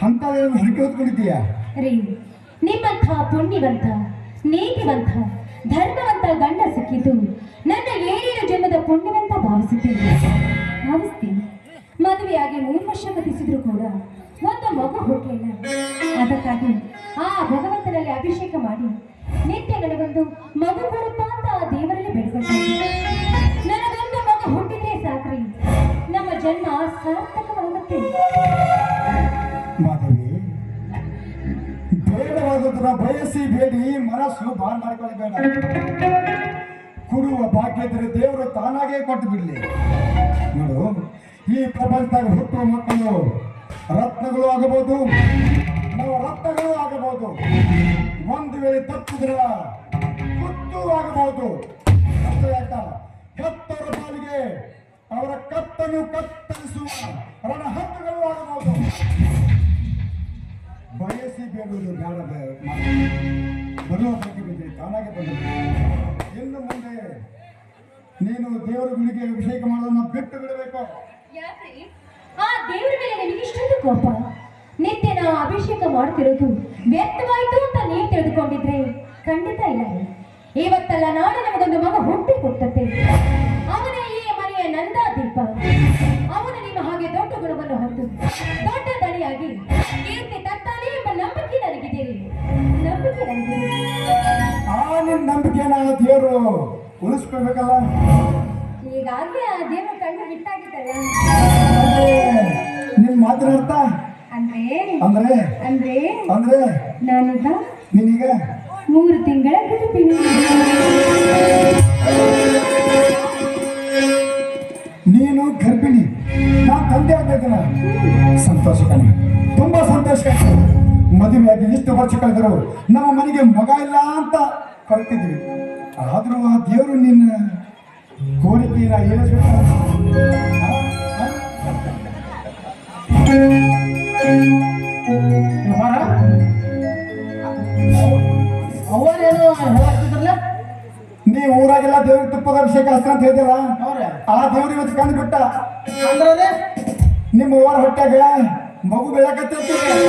ಅಂತ ಹುಡುಕಿ ಹೊತ್ಕೊಂಡಿದ್ದೀಯಾ ರೀ, ನಿಮ್ಮಂಥ ಪುಣ್ಯವಂತ, ನೀತಿವಂತ, ಧರ್ಮವಂತ ಗಂಡ ಸಿಕ್ಕಿದ್ದು ನನ್ನ 7 ಜನ್ಮದ ಪುಣ್ಯವಂತ ಭಾವಿಸ್ತೀನಿ. ಮದುವೆಯಾಗಿ 3 ವರ್ಷ ಗತಿಸಿದ್ರು ಕೂಡ ಒಂದು ಮಗು ಹುಟ್ಟಲಿಲ್ಲ. ಅದಕ್ಕಾಗಿ ಆ ಭಗವಂತನಲ್ಲಿ ಅಭಿಷೇಕ ಮಾಡಿ ನಿತ್ಯ ನನಗೊಂದು ಮಗು ಕೊಡುತ್ತಾ ಅಂತ ಆ ದೇವರಲ್ಲಿ ಬೇಡ್ಕೊಳ್ತೀನಿ. ನನಗೊಂದು ಮಗು ಹುಟ್ಟಿದ್ರೆ ಸಾಕ್ರಿ, ನಮ್ಮ ಜನ್ಮ ಸಾರ್ಥಕವಾಗುತ್ತೆ. ಮಾಧವಿ, ಬೇಡವಾದದ್ರ ಬಯಸಿ ಬೇಡಿ ಮನಸ್ಸು ಬಾಳ್ ಮಾಡಿಕೊಳ್ಳಬೇಡ. ಕೊಡುವ ಭಾಗ್ಯ ಇದ್ರೆ ದೇವರು ತಾನಾಗೇ ಕೊಟ್ಟು ಬಿಡ್ಲಿ. ನೋಡು, ಈ ಪ್ರಪಂಚದಾಗ ಹುಟ್ಟುವ ಮಕ್ಕಳು ರತ್ನಗಳು ಆಗಬಹುದು, ನವರತ್ನಗಳು ಆಗಬಹುದು. ಒಂದು ವೇಳೆ ತಪ್ಪಿದ್ರ ಕುತ್ತು ಆಗಬಹುದು. ಹೆತ್ತವರ ಪಾಲಿಗೆ ಅವರ ಕತ್ತನ್ನು ಕತ್ತರಿಸುವ ರಣಹದ್ದುಗಳು ಆಗಬಹುದು. ಬಯಸಿ ಬೇಡುವುದು ಬೇಡ, ಬರುವ ಬಗ್ಗೆ ಬಿದ್ದರೆ ತಾನಾಗೆ ಬಂದಿದೆ. ಇನ್ನು ಮುಂದೆ ನೀನು ದೇವರ ಗುಡಿಗೆ ಅಭಿಷೇಕ ಮಾಡೋದನ್ನ ಬಿಟ್ಟು ಬಿಡಬೇಕು. ಆ ದೇವರ ಮೇಲೆ ನನಗಿಷ್ಟೊಂದು ಕೋಪ. ನಿತ್ಯ ನಾವು ಅಭಿಷೇಕ ಮಾಡ್ತಿರೋದು ವ್ಯರ್ಥವಾಯಿತು ಅಂತ ನೀವು ತಿಳಿದುಕೊಂಡಿದ್ರೆ ಖಂಡಿತ ಇಲ್ಲ. ಇವತ್ತಲ್ಲ ನಾಳೆ ನಮಗೊಂದು ಮಗ ಹುಟ್ಟಿ ಕೊಟ್ಟತೆ. ಅವನ ಈ ಮನೆಯ ನಂದಾದೀಪ. ಅವನು ನಿಮ್ಮ ಹಾಗೆ ದೊಡ್ಡ ಗುಣವನ್ನು ಹೊತ್ತು ದೊಡ್ಡ ದಣಿಯಾಗಿ ಕೀರ್ತಿ ತತ್ತಾನೆ ಎಂಬ ನಂಬಿಕೆ ನನಗಿದೆ. ಆ ನಿನ್ನ ನಂಬಿಕೆನ ದೇವರು ಉಳಿಸ್ಕೊಳ್ಬೇಕಲ್ಲ. ಈಗಾಗಲೇ ಆ ದೇವರು ಕಣ್ಣು ಬಿಟ್ಟಾಗಿತ್ತಲ್ಲ. ನಿನ್ ಮಾತಿನ ಅರ್ಥ ಅಂದ್ರೆ ಅಂದ್ರೆ ಅಂದ್ರೆ ನಾನೀಗ ನೀನೀಗ 3 ತಿಂಗಳ ಗರ್ಭಿಣಿ. ನೀನು ಗರ್ಭಿಣಿ, ನಾನು ತಂದೆ ಆಗ್ಬೇಕಲ್ಲ. ಸಂತೋಷ ಕಣೆ, ತುಂಬಾ ಸಂತೋಷ. ಮದುವೆಯಾಗಿ ಇಷ್ಟು ವರ್ಷ ಕಳೆದರು ನಮ್ಮ ಮನೆಗೆ ಮಗ ಇಲ್ಲ ಅಂತ ಕಳ್ತಿದ್ವಿ. ಆದ್ರೂ ಆ ದೇವರು ನಿನ್ನ ಕೋರಿಕೆಯ ನೀವು ಊರಾಗೆಲ್ಲ ದೇವ್ರ ತುಪ್ಪದ ಅಭಿಷೇಕ ಅಷ್ಟ ಅಂತ ಹೇಳಿದಿಲ್ಲ, ಆ ದೇವ್ರ ಇವತ್ತು ಕಂಡು ಬಿಟ್ಟ. ನಿಮ್ಮ ಊರ ಹೊಟ್ಟಾಗ ಮಗು ಬೆಳಕತ್ತಿರ್ತೀವಿ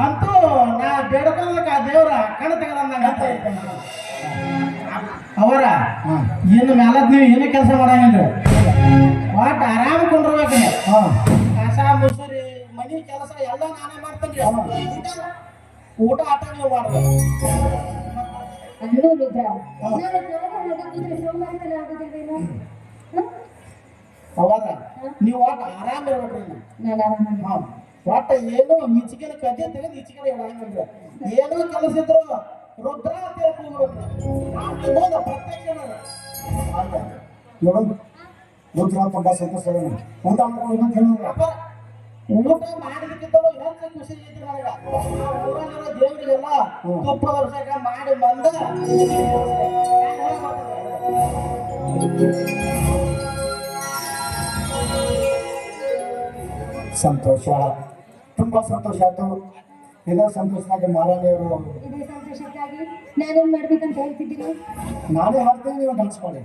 ಅಂತೂ ನಾ ಬೇಡ್ಕೋಬೇಕ ದೇವ್ರ ಕಣ್ಣು ತೆಗದಂಗ ಅವರ ಇನ್ನು ಮ್ಯಾಲದ್ ನೀವು ಏನು ಕೆಲಸ ಮಾಡಂಗಿಲ್ರಿ. ಒಟ್ಟು ಆರಾಮ ಕೊಂಡಿರ್ಬೇಕು. ಕಸ ಮುಸುರಿ ಮನಿ ಕೆಲಸ ಎಲ್ಲ ನಾನೇ ಮಾಡ್ತೇನೆ. ಊಟ ಆಟ ನೀವು ಮಾಡ್ಬೇಕು. ಅವರ ನೀವು ಒಟ್ಟು ಆರಾಮ ಇರ್ಬೇಕ್ರಿ. ಒಟ್ಟ ಏನು ಈಚಿಕೆನ ಕದ್ದೆ ತೆಗೆದು ಈಚಿಕೆನ ಹೇಳಂಗಿಲ್ರಿ. ಏನೋ ಕೆಲಸ ಇದ್ರು ರುದ್ರ ರುದ್ರ ತುಂಬಾ ಸಂತೋಷ. ಊಟ ಊಟ ಮಾಡಿದಕ್ಕಿಂತಲೂ ಹೆಚ್ಚು ಖುಷಿ ಐತಿ ನನಗ. ಊರಲ್ಲಿರೋ ದೇವರಿಗೆಲ್ಲ ತುಪ್ಪದ ಅಭಿಷೇಕ ಮಾಡಿ ಬಂದ ಸಂತೋಷ, ತುಂಬಾ ಸಂತೋಷ ಆಯ್ತು. ಇದೇ ಸಂತೋಷನಾಗಿ ಮಾರಾಣಿಯವರು ಇದೇ ಸಂತೋಷಕ್ಕಾಗಿ ನಾನೇನ್ ಮಾಡ್ಬೇಕಂತ ಹೇಳ್ತಿದ್ದೀನಿ. ನಾನೇ ಹಾಡ್ತೀನಿ, ನೀವು ಡಾನ್ಸ್ ಮಾಡಿ.